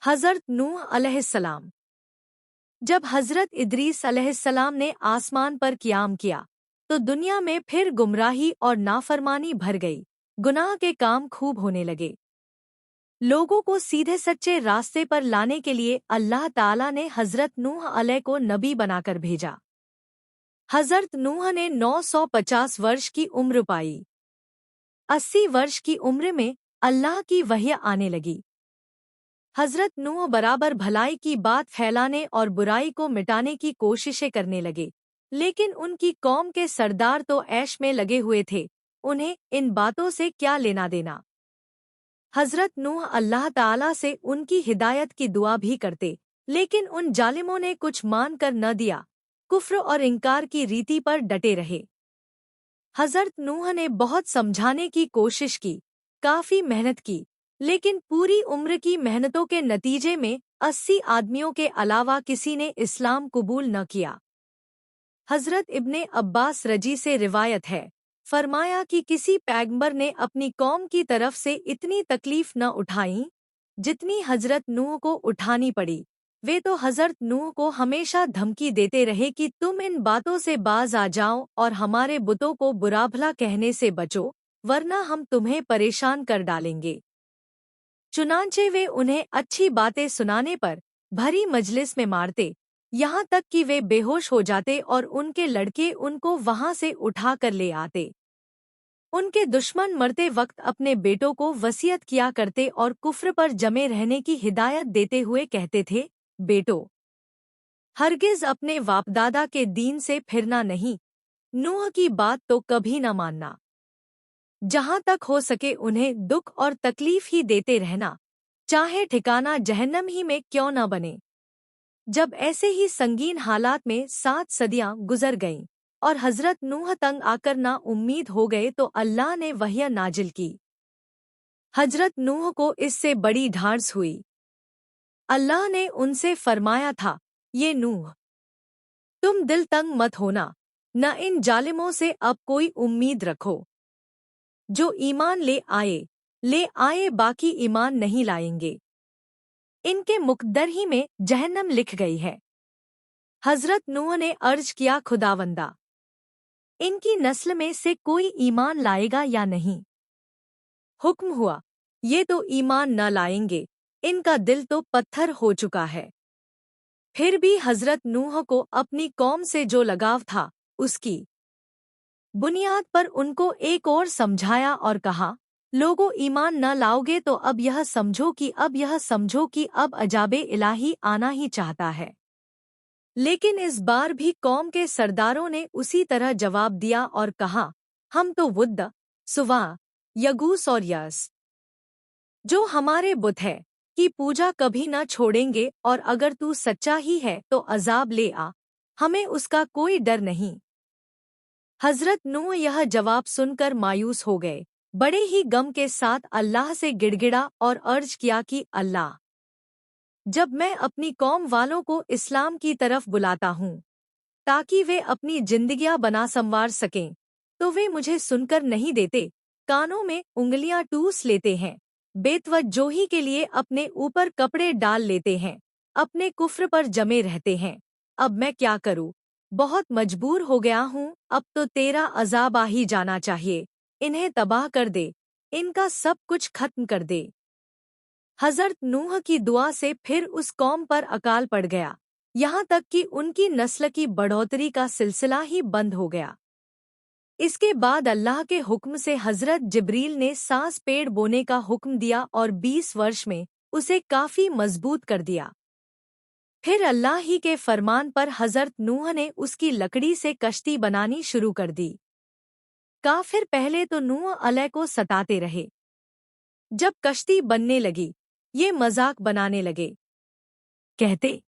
हज़रत नूह अलैहिस्सलाम। जब हज़रत इदरीस अलैहिस्सलाम ने आसमान पर क़याम किया तो दुनिया में फिर गुमराही और नाफरमानी भर गई। गुनाह के काम खूब होने लगे। लोगों को सीधे सच्चे रास्ते पर लाने के लिए अल्लाह ताला ने हज़रत नूह अलैह को नबी बनाकर भेजा। हज़रत नूह ने 950 वर्ष की उम्र पाई। 80 वर्ष की उम्र में अल्लाह की वही आने लगी। हज़रत नूह बराबर भलाई की बात फैलाने और बुराई को मिटाने की कोशिशें करने लगे, लेकिन उनकी कौम के सरदार तो ऐश में लगे हुए थे। उन्हें इन बातों से क्या लेना देना। हज़रत नूह अल्लाह ताला से उनकी हिदायत की दुआ भी करते, लेकिन उन जालिमों ने कुछ मान कर न दिया, कुफ्र और इनकार की रीति पर डटे रहे। हज़रत नूह ने बहुत समझाने की कोशिश की, काफ़ी मेहनत की, लेकिन पूरी उम्र की मेहनतों के नतीजे में 80 आदमियों के अलावा किसी ने इस्लाम कबूल न किया। हज़रत इब्ने अब्बास रजी से रिवायत है, फरमाया कि किसी पैगंबर ने अपनी कौम की तरफ से इतनी तकलीफ न उठाई जितनी हज़रत नूह को उठानी पड़ी। वे तो हज़रत नूह को हमेशा धमकी देते रहे कि तुम इन बातों से बाज आ जाओ और हमारे बुतों को बुरा भला कहने से बचो, वरना हम तुम्हें परेशान कर डालेंगे। चुनांचे वे उन्हें अच्छी बातें सुनाने पर भरी मजलिस में मारते, यहाँ तक कि वे बेहोश हो जाते और उनके लड़के उनको वहाँ से उठा कर ले आते। उनके दुश्मन मरते वक्त अपने बेटों को वसीयत किया करते और कुफ्र पर जमे रहने की हिदायत देते हुए कहते थे, बेटो, हरगिज अपने बापदादा के दीन से फिरना नहीं, नूह की बात तो कभी न मानना। जहाँ तक हो सके उन्हें दुख और तकलीफ ही देते रहना, चाहे ठिकाना जहन्नम ही में क्यों न बने। जब ऐसे ही संगीन हालात में 7 सदियां गुजर गईं और हज़रत नूह तंग आकर ना उम्मीद हो गए तो अल्लाह ने वही नाजिल की। हज़रत नूह को इससे बड़ी ढांढस हुई। अल्लाह ने उनसे फरमाया था, ये नूह, तुम दिल तंग मत होना, न इन जालिमों से अब कोई उम्मीद रखो। जो ईमान ले आए, बाकी ईमान नहीं लाएंगे। इनके मुकद्दर ही में जहन्नम लिख गई है। हज़रत नूह ने अर्ज किया, खुदावंदा, इनकी नस्ल में से कोई ईमान लाएगा या नहीं? हुक्म हुआ, ये तो ईमान न लाएंगे, इनका दिल तो पत्थर हो चुका है। फिर भी हज़रत नूह को अपनी कौम से जो लगाव था, उसकी बुनियाद पर उनको एक और समझाया और कहा, लोगों, ईमान न लाओगे तो अब यह समझो कि अब अजाबे इलाही आना ही चाहता है। लेकिन इस बार भी कौम के सरदारों ने उसी तरह जवाब दिया और कहा, हम तो वुद्द, सुवा, यगूस और यस, जो हमारे बुत है, की पूजा कभी न छोड़ेंगे, और अगर तू सच्चा ही है तो अजाब ले आ, हमें उसका कोई डर नहीं। हज़रत नूह यह जवाब सुनकर मायूस हो गए, बड़े ही गम के साथ अल्लाह से गिड़गिड़ा और अर्ज किया कि अल्लाह, जब मैं अपनी कौम वालों को इस्लाम की तरफ बुलाता हूँ ताकि वे अपनी जिंदगियां बना संवार सकें, तो वे मुझे सुनकर नहीं देते, कानों में उंगलियां टूस लेते हैं, बेतवज्जोही के लिए अपने ऊपर कपड़े डाल लेते हैं, अपने कुफ्र पर जमे रहते हैं। अब मैं क्या करूं? बहुत मजबूर हो गया हूं, अब तो तेरा अजाब आ ही जाना चाहिए। इन्हें तबाह कर दे, इनका सब कुछ खत्म कर दे। हज़रत नूह की दुआ से फिर उस कौम पर अकाल पड़ गया, यहाँ तक कि उनकी नस्ल की बढ़ोतरी का सिलसिला ही बंद हो गया। इसके बाद अल्लाह के हुक्म से हज़रत जिब्रील ने सांस पेड़ बोने का हुक्म दिया और 20 वर्ष में उसे काफ़ी मजबूत कर दिया। फिर अल्लाह ही के फरमान पर हज़रत नूह ने उसकी लकड़ी से कश्ती बनानी शुरू कर दी। काफिर पहले तो नूह अलैह को सताते रहे। जब कश्ती बनने लगी, ये मजाक बनाने लगे, कहते,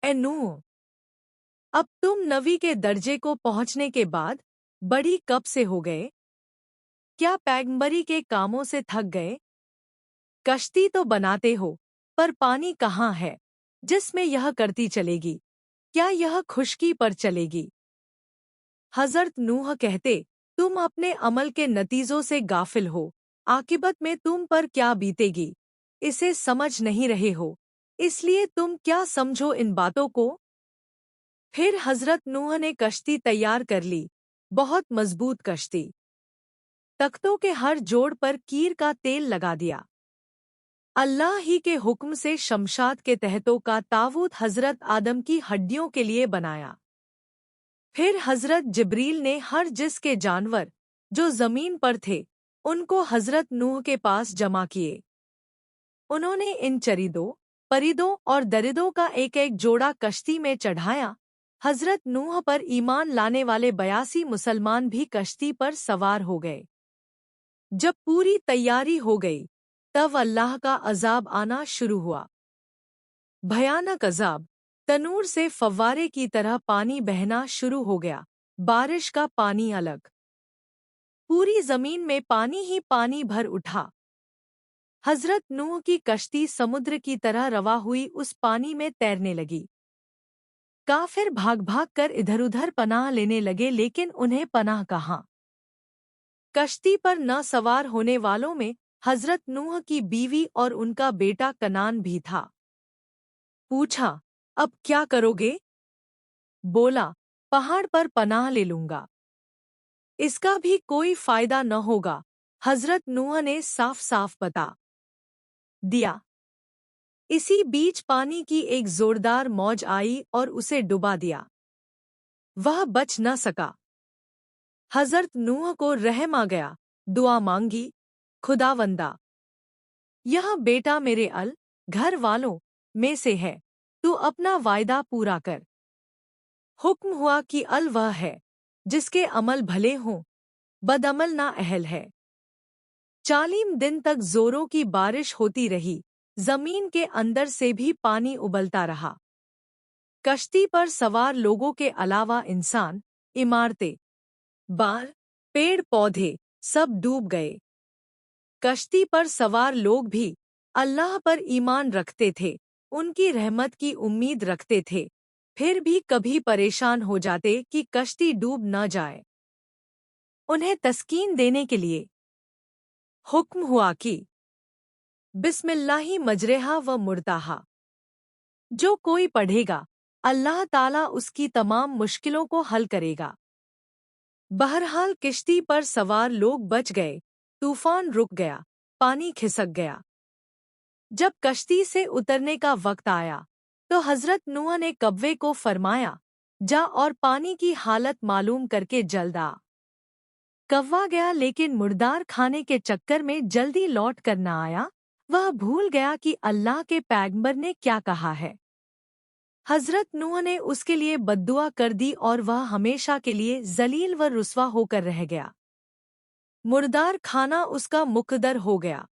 ए नूह, अब तुम नबी के दर्जे को पहुंचने के बाद बड़ी कब से हो गए? क्या पैगंबरी के कामों से थक गए? कश्ती तो बनाते हो, पर पानी कहाँ है जिसमें यह करती चलेगी? क्या यह खुश्की पर चलेगी? हज़रत नूह कहते, तुम अपने अमल के नतीजों से गाफिल हो, आकिबत में तुम पर क्या बीतेगी, इसे समझ नहीं रहे हो। اس لیے تم کیا سمجھو ان باتوں کو؟ پھر حضرت نوح نے کشتی تیار کر لی، بہت مضبوط کشتی۔ تختوں کے ہر جوڑ پر کیر کا تیل لگا دیا۔ اللہ ہی کے حکم سے شمشاد کے تہتوں کا تابوت حضرت آدم کی ہڈیوں کے لیے بنایا۔ پھر حضرت جبریل نے ہر جس کے جانور جو زمین پر تھے ان کو حضرت نوح کے پاس جمع کیے۔ انہوں نے ان چریدوں، پریدوں اور درندوں کا ایک ایک جوڑا کشتی میں چڑھایا۔ حضرت نوح پر ایمان لانے والے 82 مسلمان بھی کشتی پر سوار ہو گئے۔ جب پوری تیاری ہو گئی تب اللہ کا عذاب آنا شروع ہوا۔ بھیانک عذاب، تنور سے فوارے کی طرح پانی بہنا شروع ہو گیا، بارش کا پانی الگ۔ پوری زمین میں پانی ہی پانی بھر اٹھا۔ حضرت نوح کی کشتی سمندر کی طرح روا ہوئی اس پانی میں تیرنے لگی۔ کافر بھاگ بھاگ کر ادھر ادھر پناہ لینے لگے، لیکن انہیں پناہ کہاں؟ کشتی پر نہ سوار ہونے والوں میں حضرت نوح کی بیوی اور ان کا بیٹا کنعان بھی تھا۔ پوچھا، اب کیا کرو گے؟ بولا، پہاڑ پر پناہ لے لوں گا، اس کا بھی کوئی فائدہ نہ ہوگا۔ حضرت نوح نے صاف صاف بتا دیا۔ اسی بیچ پانی کی ایک زوردار موج آئی اور اسے ڈبا دیا۔ وہ بچ نہ سکا۔ حضرت نوح کو رحم آ گیا، دعا مانگی، خداوندا، یہ بیٹا میرے گھر والوں میں سے ہے، تو اپنا وعدہ پورا کر۔ حکم ہوا کہ وہ ہے جس کے عمل بھلے ہوں، بد عمل نا اہل ہے۔ 40 دن تک زوروں کی بارش ہوتی رہی، زمین کے اندر سے بھی پانی ابلتا رہا۔ کشتی پر سوار لوگوں کے علاوہ انسان، عمارتیں، باغ، پیڑ پودے سب ڈوب گئے۔ کشتی پر سوار لوگ بھی اللہ پر ایمان رکھتے تھے، ان کی رحمت کی امید رکھتے تھے، پھر بھی کبھی پریشان ہو جاتے کہ کشتی ڈوب نہ جائے۔ انہیں تسکین دینے کے لیے حکم ہوا کہ بسم اللہ مجرہا و مرتاہا، جو کوئی پڑھے گا اللہ تعالیٰ اس کی تمام مشکلوں کو حل کرے گا۔ بہرحال کشتی پر سوار لوگ بچ گئے، طوفان رک گیا، پانی کھسک گیا۔ جب کشتی سے اترنے کا وقت آیا تو حضرت نوح نے کبوے کو فرمایا، جا اور پانی کی حالت معلوم کر کے جلد آ۔ کوا گیا، لیکن مردار کھانے کے چکر میں جلدی لوٹ کر نہ آیا۔ وہ بھول گیا کہ اللہ کے پیغمبر نے کیا کہا ہے۔ حضرت نوح نے اس کے لیے بددعا کر دی اور وہ ہمیشہ کے لیے ذلیل و رسوا ہو کر رہ گیا۔ مردار کھانا اس کا مقدر ہو گیا۔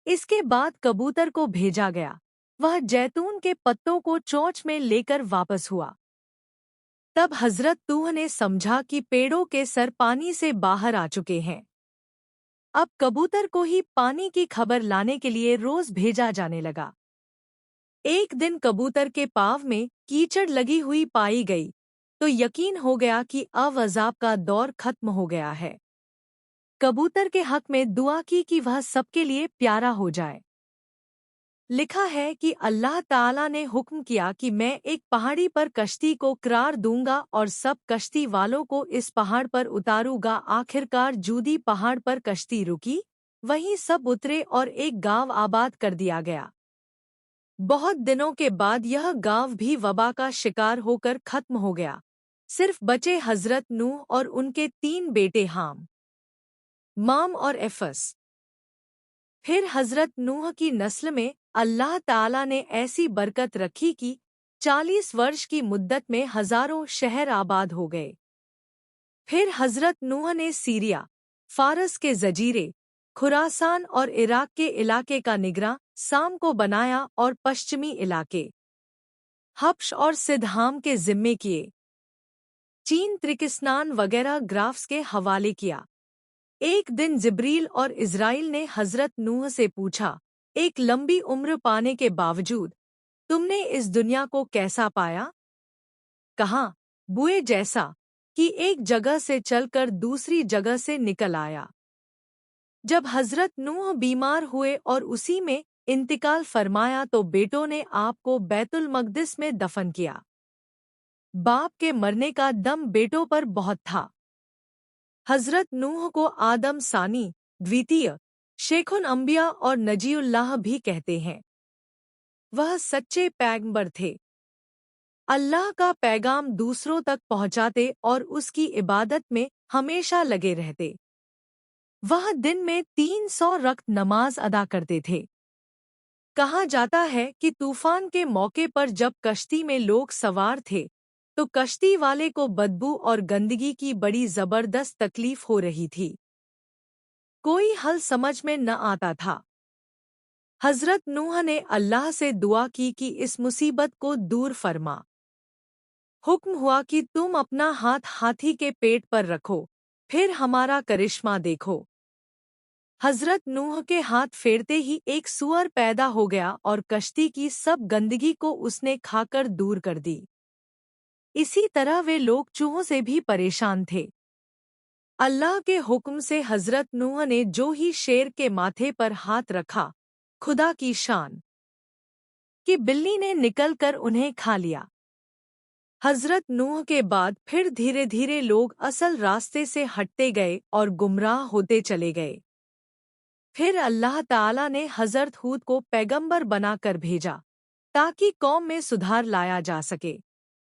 اس کے بعد کبوتر کو بھیجا گیا، وہ جیتون کے پتوں کو چونچ میں لے کر واپس ہوا۔ تب حضرت نوح نے سمجھا کہ پیڑوں کے سر پانی سے باہر آ چکے ہیں۔ اب کبوتر کو ہی پانی کی خبر لانے کے لیے روز بھیجا جانے لگا۔ ایک دن کبوتر کے پاؤں میں کیچڑ لگی ہوئی پائی گئی تو یقین ہو گیا کہ اب عذاب کا دور ختم ہو گیا ہے۔ کبوتر کے حق میں دعا کی کہ وہ سب کے لیے پیارا ہو جائے۔ لکھا ہے کہ اللہ تعالیٰ نے حکم کیا کہ میں ایک پہاڑی پر کشتی کو قرار دوں گا اور سب کشتی والوں کو اس پہاڑ پر اتاروں گا۔ آخرکار جودی پہاڑ پر کشتی رکی، وہیں سب اترے اور ایک گاؤں آباد کر دیا گیا۔ بہت دنوں کے بعد یہ گاؤں بھی وبا کا شکار ہو کر ختم ہو گیا، صرف بچے حضرت نوح اور ان کے 3 بیٹے حام، مام اور ایفس۔ پھر حضرت نوح کی نسل میں اللہ تعالیٰ نے ایسی برکت رکھی کہ 40 برس کی مدت میں ہزاروں شہر آباد ہو گئے۔ پھر حضرت نوح نے سیریا، فارس کے جزیرے، خراسان اور عراق کے علاقے کا نگراں سام کو بنایا اور پشچمی علاقے حبش اور سدھام کے ذمے کیے۔ چین، ترکستان وغیرہ گرافس کے حوالے کیا۔ ایک دن جبریل اور اسرائیل نے حضرت نوح سے پوچھا، ایک لمبی عمر پانے کے باوجود تم نے اس دنیا کو کیسا پایا؟ کہا، بوئے جیسا کہ ایک جگہ سے چل کر دوسری جگہ سے نکل آیا۔ جب حضرت نوح بیمار ہوئے اور اسی میں इंतकाल फरमाया तो बेटों ने आपको बैतुल मक़दिस में दफन किया। बाप के मरने का दम बेटों पर बहुत था। हज़रत नूह को आदम सानी, द्वितीय, शेखुन अंबिया और नजीउल्लाह भी कहते हैं। वह सच्चे पैगंबर थे। अल्लाह का पैगाम दूसरों तक पहुंचाते और उसकी इबादत में हमेशा लगे रहते। वह दिन में 300 रक्त नमाज अदा करते थे। कहा जाता है कि तूफान के मौके पर जब कश्ती में लोग सवार थे तो कश्ती वाले को बदबू और गंदगी की बड़ी जबरदस्त तकलीफ हो रही थी। कोई हल समझ में न आता था। हज़रत नूह ने अल्लाह से दुआ की कि इस मुसीबत को दूर फरमा। हुक्म हुआ कि तुम अपना हाथ हाथी के पेट पर रखो, फिर हमारा करिश्मा देखो। हज़रत नूह के हाथ फेरते ही एक सूअर पैदा हो गया और कश्ती की सब गंदगी को उसने खाकर दूर कर दी। इसी तरह वे लोग चूहों से भी परेशान थे। अल्लाह के हुक्म से हज़रत नूह ने जो ही शेर के माथे पर हाथ रखा, खुदा की शान कि बिल्ली ने निकलकर उन्हें खा लिया। हज़रत नूह के बाद फिर धीरे धीरे लोग असल रास्ते से हटते गए और गुमराह होते चले गए। फिर अल्लाह ताला ने हज़रत हूद को पैगंबर बनाकर भेजा ताकि कौम में सुधार लाया जा सके।